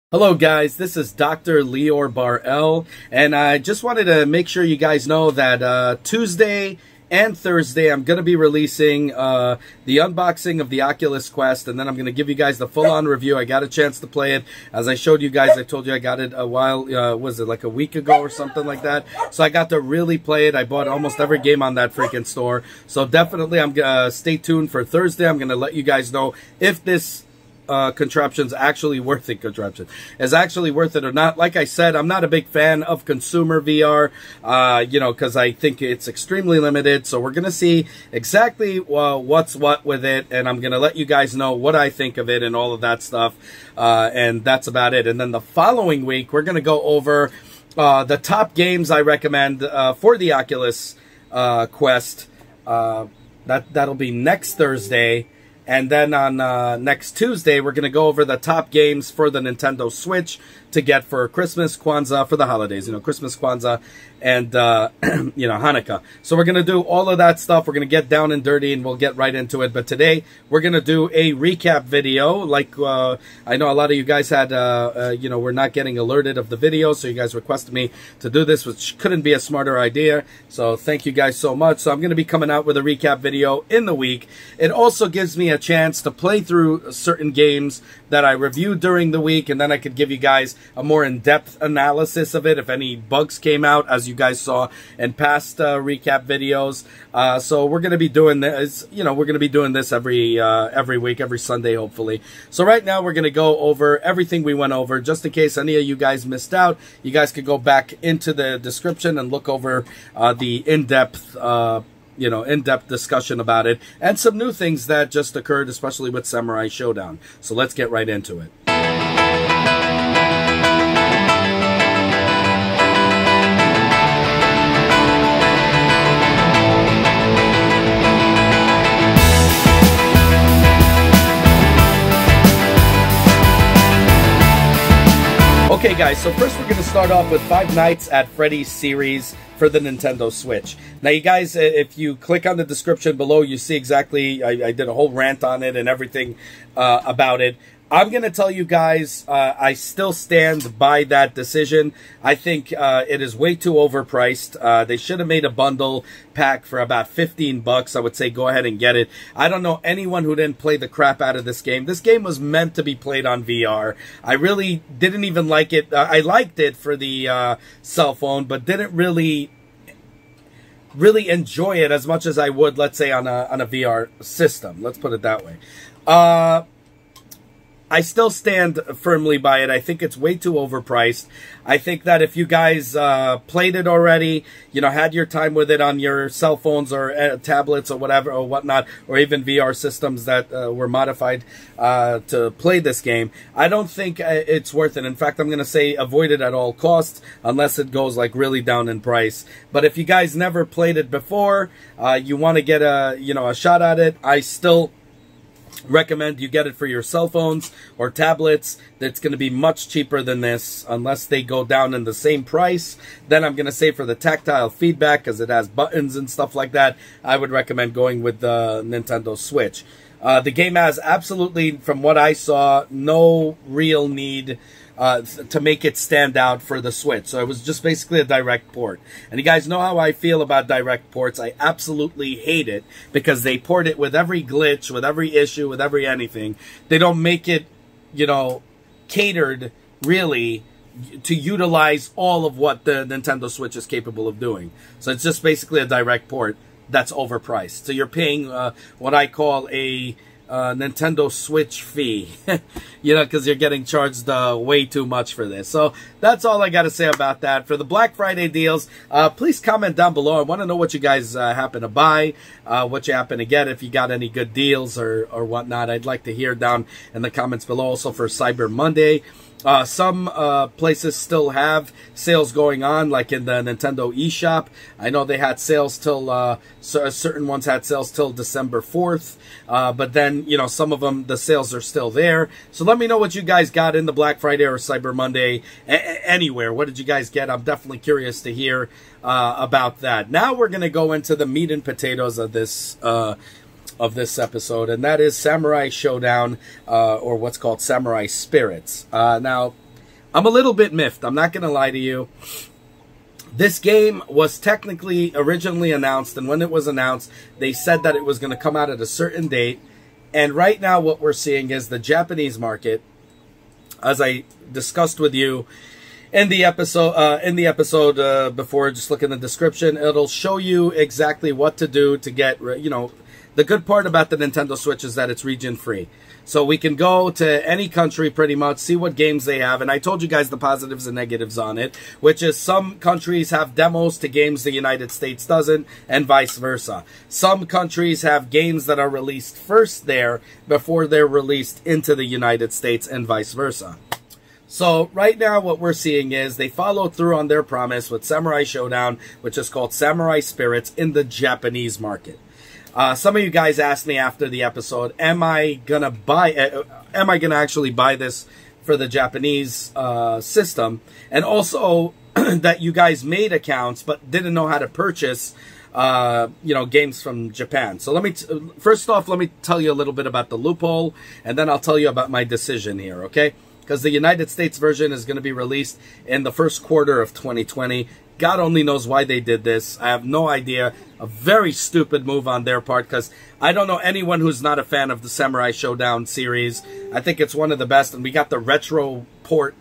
Hello guys, this is Dr. Lior Bar-El, and I just wanted to make sure you guys know that Tuesday and Thursday I'm going to be releasing the unboxing of the Oculus Quest, and then I'm going to give you guys the full-on review. I got a chance to play it. As I showed you guys, I told you I got it a while, was it like a week ago or something like that? So I got to really play it. I bought almost every game on that freaking store. So definitely I'm gonna stay tuned for Thursday. I'm going to let you guys know if this contraption's actually worth it. Is actually worth it or not. Like I said, I'm not a big fan of consumer VR, you know, because I think it's extremely limited. So we're gonna see exactly what's what with it, and I'm gonna let you guys know what I think of it and all of that stuff. And that's about it. And then the following week, we're gonna go over the top games I recommend for the Oculus Quest. That'll be next Thursday. And then on next Tuesday, we're going to go over the top games for the Nintendo Switch to get for Christmas, Kwanzaa, for the holidays. You know, Christmas, Kwanzaa, and, you know, Hanukkah. So we're going to do all of that stuff. We're going to get down and dirty, and we'll get right into it. But today, we're going to do a recap video. Like, I know a lot of you guys had, you know, we're not getting alerted of the video, so you guys requested me to do this, which couldn't be a smarter idea. So thank you guys so much. So I'm going to be coming out with a recap video in the week. It also gives me a chance to play through certain games that I reviewed during the week, and then I could give you guys a more in-depth analysis of it if any bugs came out, as you guys saw in past recap videos. So we're going to be doing this, you know, we're going to be doing this every week, every Sunday, hopefully. So right now we're going to go over everything we went over, just in case any of you guys missed out. You guys could go back into the description and look over the in-depth you know, in-depth discussion about it, and some new things that just occurred, especially with Samurai Showdown. So let's get right into it. Okay guys, so first we're going to start off with Five Nights at Freddy's series for the Nintendo Switch. Now you guys, if you click on the description below, you see exactly, I did a whole rant on it and everything about it. I'm going to tell you guys, I still stand by that decision. I think it is way too overpriced. They should have made a bundle pack for about 15 bucks. I would say go ahead and get it. I don't know anyone who didn't play the crap out of this game. This game was meant to be played on VR. I really didn't even like it. I liked it for the cell phone, but didn't really enjoy it as much as I would, let's say, on a VR system. Let's put it that way. I still stand firmly by it. I think it's way too overpriced. I think that if you guys played it already, you know, had your time with it on your cell phones or tablets or whatever or whatnot, or even VR systems that were modified to play this game, I don't think it's worth it. In fact, I'm going to say avoid it at all costs unless it goes like really down in price. But if you guys never played it before, you want to get a shot at it, I still recommend you get it for your cell phones or tablets. That's going to be much cheaper than this unless they go down in the same price. Then I'm going to say for the tactile feedback, because it has buttons and stuff like that, I would recommend going with the Nintendo Switch. The game has absolutely, from what I saw, no real need to make it stand out for the Switch. So it was just basically a direct port. And you guys know how I feel about direct ports. I absolutely hate it because they port it with every glitch, with every issue, with every anything. They don't make it, you know, catered really to utilize all of what the Nintendo Switch is capable of doing. So it's just basically a direct port that's overpriced. So you're paying what I call a Nintendo Switch fee, you know, because you're getting charged way too much for this. So that's all I got to say about that. For the Black Friday deals, please comment down below. I want to know what you guys happen to buy, what you happen to get, if you got any good deals or whatnot. I'd like to hear down in the comments below. Also for Cyber Monday, some places still have sales going on, like in the Nintendo eShop. I know they had sales till, certain ones had sales till December 4th. But then, you know, some of them, the sales are still there. So let me know what you guys got in the Black Friday or Cyber Monday, anywhere. What did you guys get? I'm definitely curious to hear about that. Now we're going to go into the meat and potatoes of this episode, and that is Samurai Showdown, or what's called Samurai Spirits. Now, I'm a little bit miffed. I'm not going to lie to you. This game was technically originally announced, and when it was announced, they said that it was going to come out at a certain date. And right now what we're seeing is the Japanese market, as I discussed with you in the episode before, just look in the description. It'll show you exactly what to do to get, you know, the good part about the Nintendo Switch is that it's region free. So we can go to any country pretty much, see what games they have. And I told you guys the positives and negatives on it, which is some countries have demos to games the United States doesn't, and vice versa. Some countries have games that are released first there before they're released into the United States, and vice versa. So right now what we're seeing is they followed through on their promise with Samurai Showdown, which is called Samurai Spirits, in the Japanese market. Some of you guys asked me after the episode, am I gonna actually buy this for the Japanese system? And also that you guys made accounts but didn't know how to purchase you know, games from Japan. So first off, let me tell you a little bit about the loophole, and then I'll tell you about my decision here, okay? Because the United States version is going to be released in the first quarter of 2020. God only knows why they did this. I have no idea. A very stupid move on their part, because I don't know anyone who's not a fan of the Samurai Showdown series. I think it's one of the best, and we got the retro port,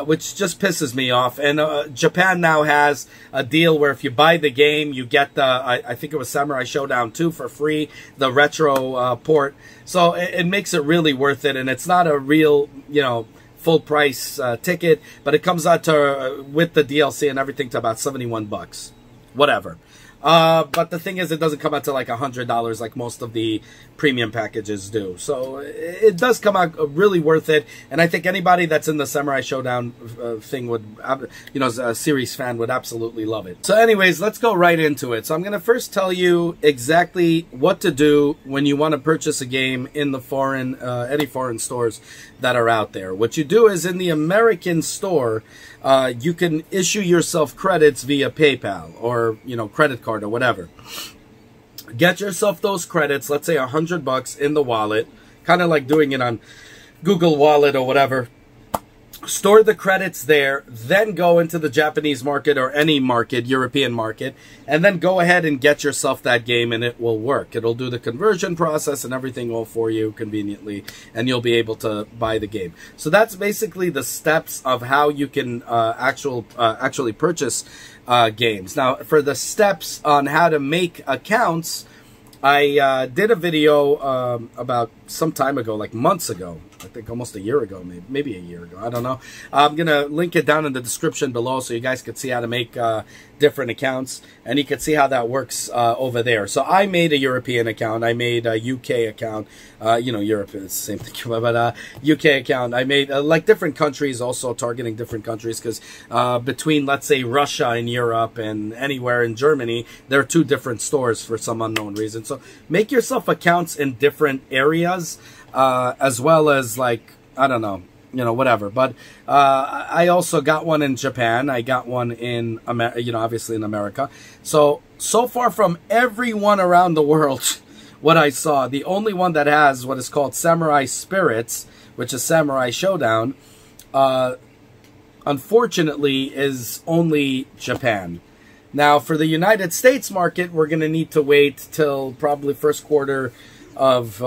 which just pisses me off. And Japan now has a deal where if you buy the game, you get the, I think it was Samurai Showdown 2 for free, the retro port. So it makes it really worth it, and it's not a real, you know, full price ticket, but it comes out to with the DLC and everything to about 71 bucks, whatever. But the thing is, it doesn't come out to like $100 like most of the premium packages do. So it does come out really worth it. And I think anybody that's in the Samurai Showdown thing would, you know, a series fan would absolutely love it. So anyways, let's go right into it. So I'm going to first tell you exactly what to do when you want to purchase a game in the foreign, any foreign stores that are out there. What you do is in the American store, you can issue yourself credits via PayPal or, you know, credit card or whatever. Get yourself those credits, let's say $100 in the wallet, kind of like doing it on Google Wallet or whatever. Store the credits there, then go into the Japanese market or any market, European market, and then go ahead and get yourself that game, and it will work. It'll do the conversion process and everything all for you conveniently, and you'll be able to buy the game. So that's basically the steps of how you can actually purchase games. Now, for the steps on how to make accounts, I did a video about some time ago, like months ago. I think almost a year ago, maybe a year ago. I don't know. I'm going to link it down in the description below so you guys could see how to make different accounts. And you can see how that works over there. So I made a European account. I made a UK account. You know, Europe is the same thing. But UK account. I made like different countries, also targeting different countries. Because between, let's say, Russia and Europe and anywhere in Germany, there are 2 different stores for some unknown reason. So make yourself accounts in different areas. As well as, like, I don't know, you know, whatever. But I also got one in Japan. I got one in, you know, obviously in America. So far from everyone around the world, what I saw, the only one that has what is called Samurai Spirits, which is Samurai Showdown, unfortunately, is only Japan. Now, for the United States market, we're going to need to wait till probably first quarter of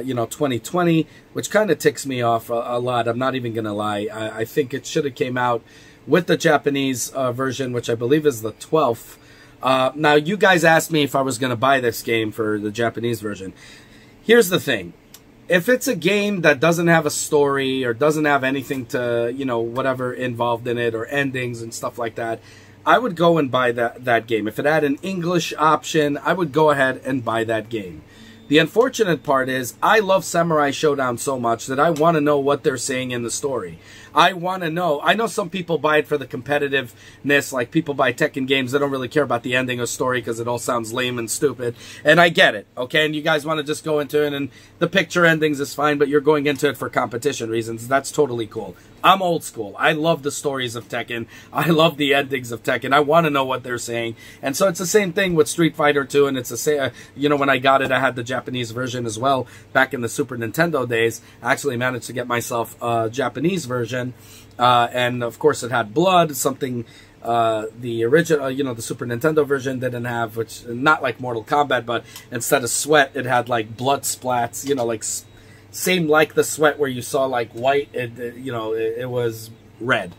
you know, 2020, which kind of ticks me off a lot. I'm not even gonna lie. I think it should have came out with the Japanese version, which I believe is the 12th. Now, you guys asked me if I was gonna buy this game for the Japanese version. Here's the thing. If it's a game that doesn't have a story or doesn't have anything to, you know, whatever involved in it or endings and stuff like that, I would go and buy that game. If it had an English option, I would go ahead and buy that game. The unfortunate part is I love Samurai Showdown so much that I want to know what they're saying in the story. I want to know. I know some people buy it for the competitiveness, like people buy Tekken games. They don't really care about the ending or story because it all sounds lame and stupid. And I get it, okay? And you guys want to just go into it, and the picture endings is fine, but you're going into it for competition reasons. That's totally cool. I'm old school. I love the stories of Tekken. I love the endings of Tekken. I want to know what they're saying. And so it's the same thing with Street Fighter 2, and it's the same, you know, when I got it, I had the Japanese version as well back in the Super Nintendo days. I actually managed to get myself a Japanese version. Japan. And of course it had blood, something the original, the Super Nintendo version didn't have, which not like Mortal Kombat, but instead of sweat, it had like blood splats, like same like the sweat where you saw like white, it was red.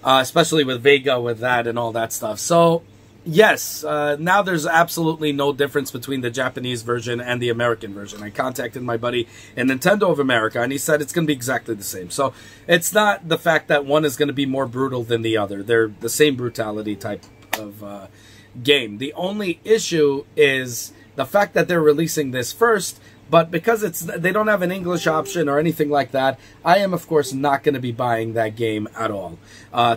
Especially with Vega with that and all that stuff. So, yes, now there's absolutely no difference between the Japanese version and the American version. I contacted my buddy in Nintendo of America, and he said it's going to be exactly the same. So, it's not the fact that one is going to be more brutal than the other. They're the same brutality type of game. The only issue is the fact that they're releasing this first. But because they don't have an English option or anything like that, I am, of course, not going to be buying that game at all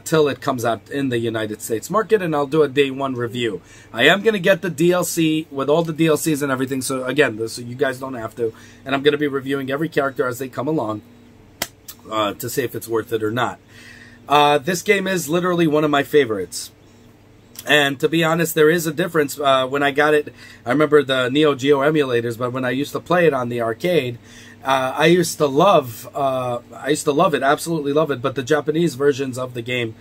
till it comes out in the United States market, and I'll do a day one review. I am going to get the DLC with all the DLCs and everything, so again, so you guys don't have to. And I'm going to be reviewing every character as they come along to see if it's worth it or not. This game is literally one of my favorites. And to be honest, there is a difference. When I got it, I remember the Neo Geo emulators, but when I used to play it on the arcade, I used to love it, absolutely love it. But the Japanese versions of the game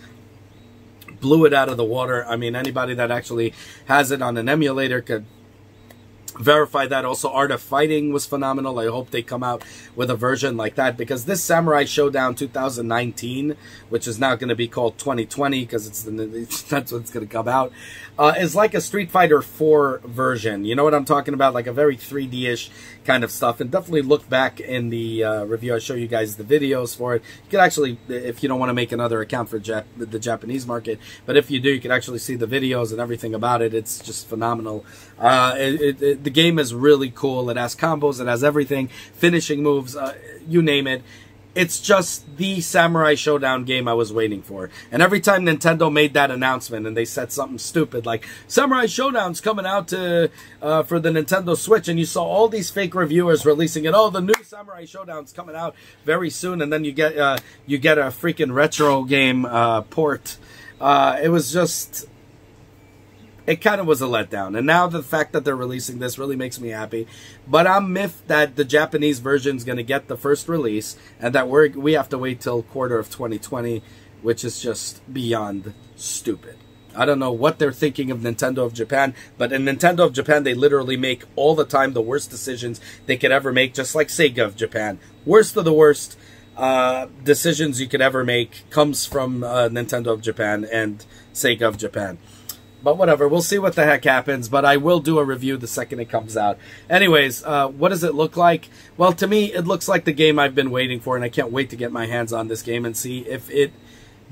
blew it out of the water. I mean, anybody that actually has it on an emulator could verify that. Also, Art of Fighting was phenomenal. I hope they come out with a version like that, because this Samurai Showdown 2019, which is now going to be called 2020 because that's what it's going to come out, is like a Street Fighter 4 version. You know what I'm talking about? Like a very 3D-ish kind of stuff. And definitely look back in the review. I show you guys the videos for it. You can actually, if you don't want to make another account for the Japanese market, but if you do, you can actually see the videos and everything about it. It's just phenomenal. The game is really cool. It has combos. It has everything. Finishing moves. You name it. It's just the Samurai Showdown game I was waiting for. And every time Nintendo made that announcement and they said something stupid like Samurai Showdown's coming out for the Nintendo Switch, and you saw all these fake reviewers releasing it. Oh, the new Samurai Showdown's coming out very soon, and then you get a freaking retro game port. It was just, it kind of was a letdown. And now the fact that they're releasing this really makes me happy. But I'm miffed that the Japanese version is going to get the first release, and that we have to wait till quarter of 2020, which is just beyond stupid. I don't know what they're thinking of Nintendo of Japan, but in Nintendo of Japan, they literally make all the time the worst decisions they could ever make, just like Sega of Japan. Worst of the worst decisions you could ever make comes from Nintendo of Japan and Sega of Japan. But whatever, we'll see what the heck happens, but I will do a review the second it comes out. Anyways, what does it look like? Well, to me, it looks like the game I've been waiting for, and I can't wait to get my hands on this game and see if it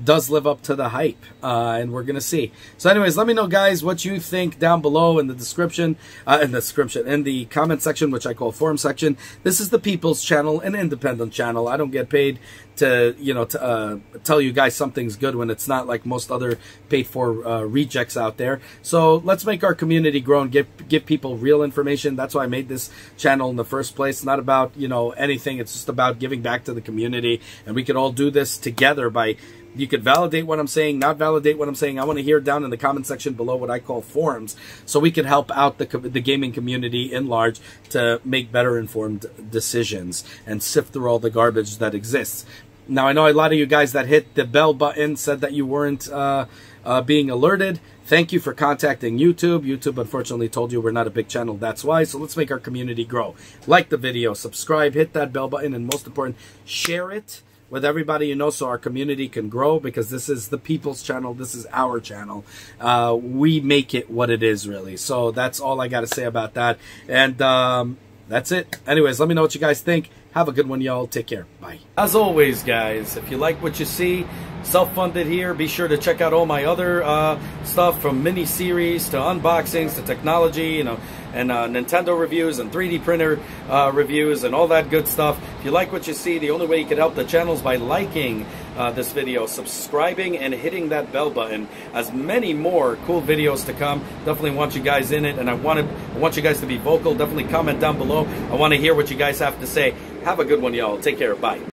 does live up to the hype, and we're gonna see. So anyways, let me know, guys, what you think down below in the description, in the comment section, which I call forum section. This is the People's Channel, an independent channel. I don't get paid to, tell you guys something's good when it's not, like most other paid-for rejects out there. So let's make our community grow and give people real information. That's why I made this channel in the first place. It's not about, anything. It's just about giving back to the community, and we could all do this together by... You could validate what I'm saying, not validate what I'm saying. I want to hear down in the comment section below what I call forums, so we can help out the gaming community in large to make better informed decisions and sift through all the garbage that exists. Now, I know a lot of you guys that hit the bell button said that you weren't being alerted. Thank you for contacting YouTube. YouTube, unfortunately, told you we're not a big channel. That's why. So let's make our community grow. Like the video, subscribe, hit that bell button, and most important, share it with everybody you know so our community can grow, because this is the People's Channel. This is our channel. We make it what it is, really. So that's all I got to say about that. And that's it. Anyways, let me know what you guys think. Have a good one, y'all. Take care. Bye. As always, guys, if you like what you see, self-funded here, be sure to check out all my other stuff, from mini-series to unboxings to technology, and Nintendo reviews and 3D printer reviews and all that good stuff. If you like what you see, the only way you can help the channel is by liking this video, subscribing, and hitting that bell button. As many more cool videos to come. Definitely want you guys in it, and I want you guys to be vocal. Definitely comment down below. I want to hear what you guys have to say. Have a good one, y'all. Take care. Bye.